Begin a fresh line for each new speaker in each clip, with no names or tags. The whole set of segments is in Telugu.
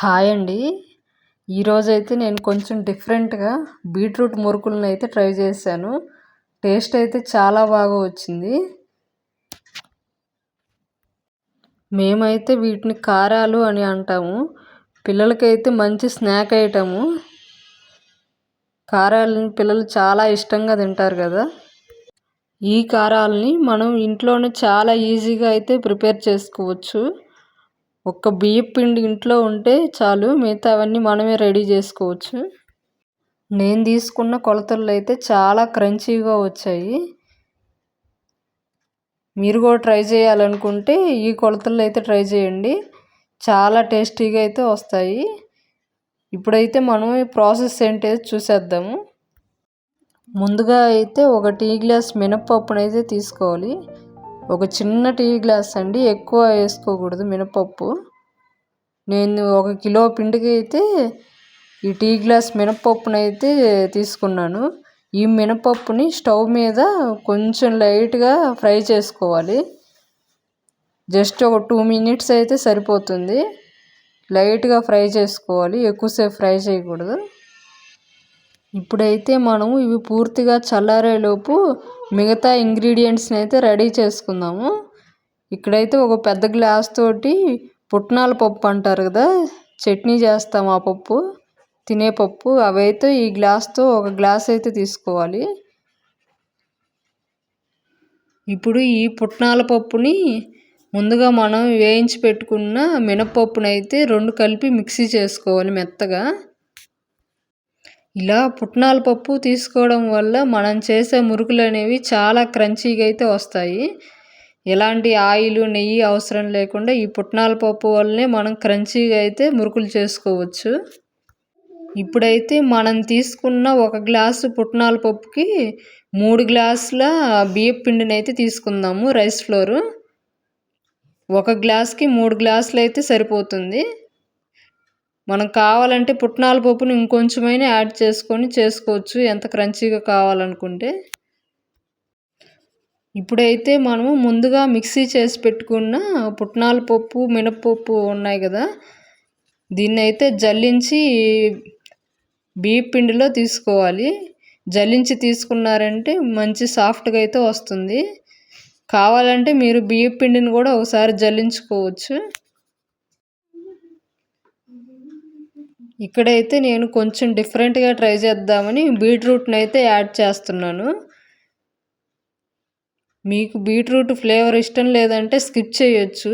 హాయ్ అండి. ఈరోజైతే నేను కొంచెం డిఫరెంట్‌గా బీట్రూట్ మురుకులను అయితే ట్రై చేశాను. టేస్ట్ అయితే చాలా బాగా వచ్చింది. మేమైతే వీటిని కారాలు అని అంటాము. పిల్లలకైతే మంచి స్నాక్ ఐటము. కారాలని పిల్లలు చాలా ఇష్టంగా తింటారు కదా! ఈ కారాలని మనం ఇంట్లోనే చాలా ఈజీగా అయితే ప్రిపేర్ చేసుకోవచ్చు. ఒక్క బియ్యపు పిండి ఇంట్లో ఉంటే చాలు, మిగతావన్నీ మనమే రెడీ చేసుకోవచ్చు. నేను తీసుకున్న కొలతల్లో అయితే చాలా క్రంచీగా వచ్చాయి. మీరు కూడా ట్రై చేయాలనుకుంటే ఈ కొలతల్లో అయితే ట్రై చేయండి. చాలా టేస్టీగా అయితే వస్తాయి. ఇప్పుడైతే మనం ఈ ప్రాసెస్ ఏంటో చూసేద్దాము. ముందుగా అయితే ఒక టీ గ్లాస్ మినపప్పునైతే తీసుకోవాలి. ఒక చిన్న టీ గ్లాస్ అండి, ఎక్కువ వేసుకోకూడదు మినపప్పు. నేను 1 కిలో పిండికి అయితే ఈ టీ గ్లాస్ మినపప్పునైతే తీసుకున్నాను. ఈ మినపప్పుని స్టవ్ మీద కొంచెం లైట్గా ఫ్రై చేసుకోవాలి. జస్ట్ ఒక 2 మినిట్స్ అయితే సరిపోతుంది. లైట్గా ఫ్రై చేసుకోవాలి, ఎక్కువసేపు ఫ్రై చేయకూడదు. ఇప్పుడైతే మనము ఇవి పూర్తిగా చల్లారేలోపు మిగతా ఇంగ్రీడియంట్స్ని అయితే రెడీ చేసుకుందాము. ఇక్కడైతే ఒక పెద్ద గ్లాస్ తోటి పుట్నాల పప్పు అంటారు కదా, చట్నీ చేస్తాం ఆ పప్పు, తినే పప్పు, అవైతే ఈ గ్లాస్తో ఒక గ్లాస్ అయితే తీసుకోవాలి. ఇప్పుడు ఈ పుట్నాల పప్పుని ముందుగా మనం వేయించి పెట్టుకున్న మినపప్పునైతే 2 కలిపి మిక్సీ చేసుకోవాలి మెత్తగా. ఇలా పుట్నాల పప్పు తీసుకోవడం వల్ల మనం చేసే మురుకులు అనేవి చాలా క్రంచీగా అయితే వస్తాయి. ఎలాంటి ఆయిల్, నెయ్యి అవసరం లేకుండా ఈ పుట్నాల పప్పు వల్లనే మనం క్రంచీగా అయితే మురుకులు చేసుకోవచ్చు. ఇప్పుడైతే మనం తీసుకున్న 1 గ్లాసు పుట్నాల పప్పుకి 3 గ్లాసుల బియ్యపు పిండిని అయితే తీసుకుందాము. రైస్ ఫ్లోరు 1 గ్లాస్కి 3 గ్లాసులు అయితే సరిపోతుంది. మనం కావాలంటే పుట్నాల పప్పుని ఇంకొంచెమైనా యాడ్ చేసుకొని చేసుకోవచ్చు, ఎంత క్రంచీగా కావాలనుకుంటే. ఇప్పుడైతే మనము ముందుగా మిక్సీ చేసి పెట్టుకున్న పుట్నాల పప్పు, మినపప్పు ఉన్నాయి కదా, దీన్ని అయితే జల్లించి బియ్యపు పిండిలో తీసుకోవాలి. జల్లించి తీసుకున్నారంటే మంచి సాఫ్ట్గా అయితే వస్తుంది. కావాలంటే మీరు బియ్యపు పిండిని కూడా ఒకసారి జల్లించుకోవచ్చు. ఇక్కడైతే నేను కొంచెం డిఫరెంట్గా ట్రై చేద్దామని బీట్రూట్ని అయితే యాడ్ చేస్తున్నాను. మీకు బీట్రూట్ ఫ్లేవర్ ఇష్టం లేదంటే స్కిప్ చేయొచ్చు.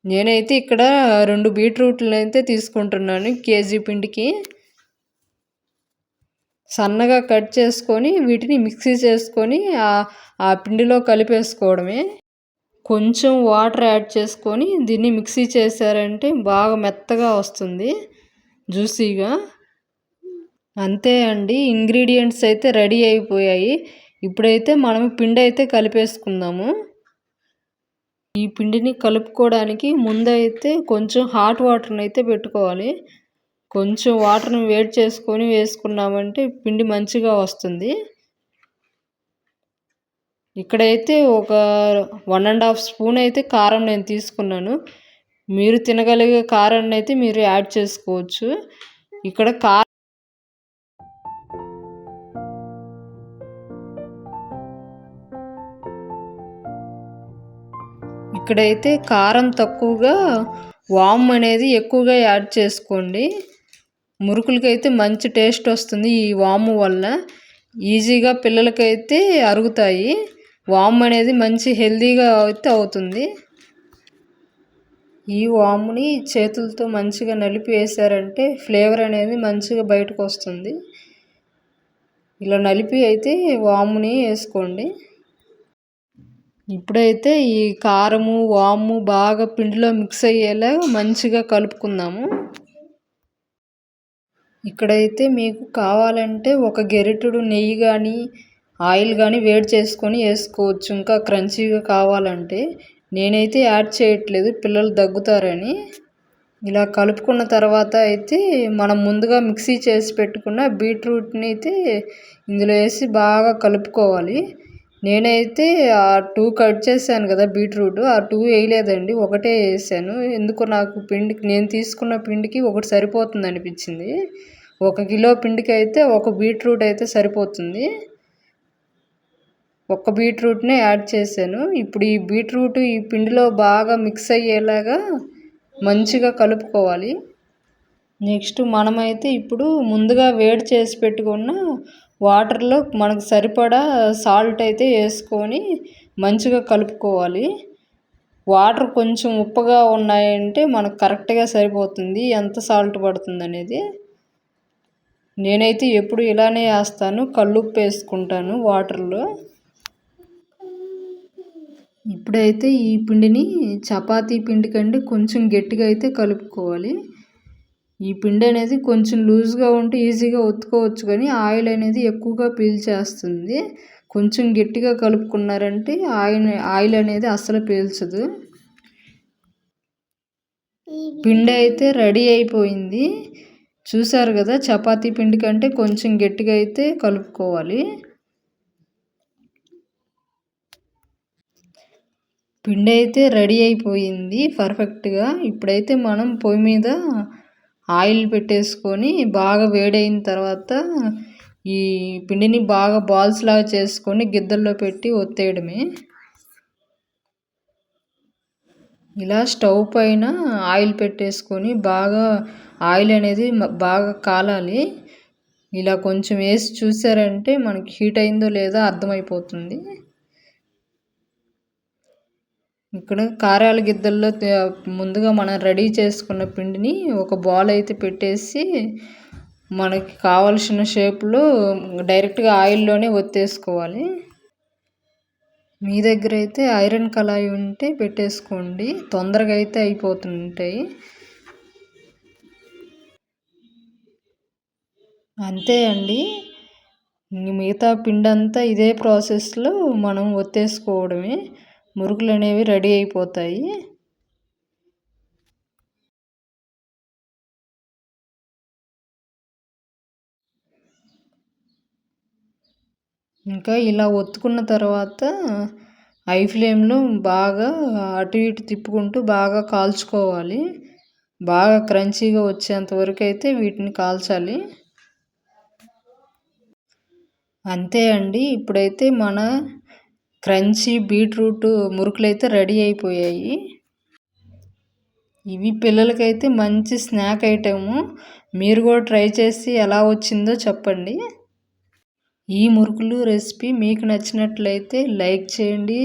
నేనైతే ఇక్కడ 2 బీట్రూట్లను అయితే తీసుకుంటున్నాను కేజీ పిండికి. సన్నగా కట్ చేసుకొని వీటిని మిక్సీ చేసుకొని ఆ పిండిలో కలిపేసుకోవడమే. కొంచెం వాటర్ యాడ్ చేసుకొని దీన్ని మిక్సీ చేశారంటే బాగా మెత్తగా వస్తుంది, జ్యూసీగా. అంతే అండి, ఇంగ్రీడియంట్స్ అయితే రెడీ అయిపోయాయి. ఇప్పుడైతే మనం పిండి అయితే కలిపేసుకుందాము. ఈ పిండిని కలుపుకోవడానికి ముందైతే కొంచెం హాట్ వాటర్ని అయితే పెట్టుకోవాలి. కొంచెం వాటర్ని వేడి చేసుకొని వేసుకున్నామంటే పిండి మంచిగా వస్తుంది. ఇక్కడైతే ఒక 1.5 స్పూన్ అయితే కారం నేను తీసుకున్నాను. మీరు తినగలిగే కారాన్ని అయితే మీరు యాడ్ చేసుకోవచ్చు. ఇక్కడ ఇక్కడైతే కారం తక్కువగా, వామ్ అనేది ఎక్కువగా యాడ్ చేసుకోండి. మురుకులకైతే మంచి టేస్ట్ వస్తుంది ఈ వాము వల్ల. ఈజీగా పిల్లలకైతే అరుగుతాయి. వామ్ అనేది మంచి హెల్తీగా అయితే అవుతుంది. ఈ వాముని చేతులతో మంచిగా నలిపి వేసారంటే ఫ్లేవర్ అనేది మంచిగా బయటకు వస్తుంది. ఇలా నలిపి అయితే వాముని వేసుకోండి. ఇప్పుడైతే ఈ కారము, వాము బాగా పిండిలో మిక్స్ అయ్యేలా మంచిగా కలుపుకుందాము. ఇక్కడైతే మీకు కావాలంటే ఒక గెరిటెడు నెయ్యి కానీ ఆయిల్ కానీ వేడి చేసుకొని వేసుకోవచ్చు, ఇంకా క్రంచీగా కావాలంటే. నేనైతే యాడ్ చేయట్లేదు, పిల్లలు దగ్గుతారని. ఇలా కలుపుకున్న తర్వాత అయితే మనం ముందుగా మిక్సీ చేసి పెట్టుకున్న బీట్రూట్ని అయితే ఇందులో వేసి బాగా కలుపుకోవాలి. నేనైతే ఆ 2 కట్ చేశాను కదా బీట్రూట్, ఆ 2 వేయలేదండి, ఒకటే వేసాను. ఎందుకో నాకు పిండికి, నేను తీసుకున్న పిండికి ఒకటి సరిపోతుంది అనిపించింది. 1 కిలో పిండికి అయితే 1 బీట్రూట్ అయితే సరిపోతుంది. ఒక్క బీట్రూట్నే యాడ్ చేశాను. ఇప్పుడు ఈ బీట్రూట్ ఈ పిండిలో బాగా మిక్స్ అయ్యేలాగా మంచిగా కలుపుకోవాలి. నెక్స్ట్ మనమైతే ఇప్పుడు ముందుగా వేడి చేసి పెట్టుకున్న వాటర్లో మనకు సరిపడా సాల్ట్ అయితే వేసుకొని మంచిగా కలుపుకోవాలి. వాటర్ కొంచెం ఉప్పగా ఉన్నాయంటే మనకు కరెక్ట్గా సరిపోతుంది ఎంత సాల్ట్ పడుతుంది అనేది. నేనైతే ఎప్పుడు ఇలానే వేస్తాను, కల్లుప్పు వేసుకుంటాను వాటర్లో. ఇప్పుడైతే ఈ పిండిని చపాతీ పిండి కంటే కొంచెం గట్టిగా అయితే కలుపుకోవాలి. ఈ పిండి అనేది కొంచెం లూజ్గా ఉంటే ఈజీగా ఒత్తుకోవచ్చు, కానీ ఆయిల్ అనేది ఎక్కువగా పీల్చేస్తుంది. కొంచెం గట్టిగా కలుపుకున్నారంటే ఆయిల్ అనేది అస్సలు పీల్చదు. పిండి అయితే రెడీ అయిపోయింది. చూసారు కదా, చపాతీ పిండి కంటే కొంచెం గట్టిగా అయితే కలుపుకోవాలి. పిండి అయితే రెడీ అయిపోయింది పర్ఫెక్ట్గా. ఇప్పుడైతే మనం పొయ్యి మీద ఆయిల్ పెట్టేసుకొని బాగా వేడైన తర్వాత ఈ పిండిని బాగా బాల్స్ లాగా చేసుకొని గిద్దల్లో పెట్టి ఒత్తేయడమే. ఇలా స్టవ్ పైన ఆయిల్ పెట్టేసుకొని బాగా ఆయిల్ అనేది బాగా కాలాలి. ఇలా కొంచెం వేసి చూసారంటే మనకి హీట్ అయిందో లేదో అర్థమైపోతుంది. ఇక్కడ కారాల గిద్దల్లో ముందుగా మనం రెడీ చేసుకున్న పిండిని ఒక బాల్ అయితే పెట్టేసి మనకి కావలసిన షేప్లో డైరెక్ట్గా ఆయిల్లోనే ఒత్తేసుకోవాలి. మీ దగ్గర అయితే ఐరన్ కళాయి ఉంటే పెట్టేసుకోండి, తొందరగా అయితే అయిపోతుంటాయి. అంతే అండి, మిగతా పిండి అంతా ఇదే ప్రాసెస్లో మనం ఒత్తేసుకోవడమే. మురుకులు అనేవి రెడీ అయిపోతాయి. ఇంకా ఇలా ఒత్తుకున్న తర్వాత హై ఫ్లేమ్లో బాగా అటు ఇటు తిప్పుకుంటూ బాగా కాల్చుకోవాలి. బాగా క్రంచీగా వచ్చేంత వరకు అయితే వీటిని కాల్చాలి. అంతే అండి, ఇప్పుడైతే మన క్రంచీ బీట్రూట్ మురుకులు అయితే రెడీ అయిపోయాయి. ఇవి పిల్లలకైతే మంచి స్నాక్ ఐటెము. మీరు కూడా ట్రై చేసి ఎలా వచ్చిందో చెప్పండి. ఈ మురుకులు రెసిపీ మీకు నచ్చినట్లయితే లైక్ చేయండి,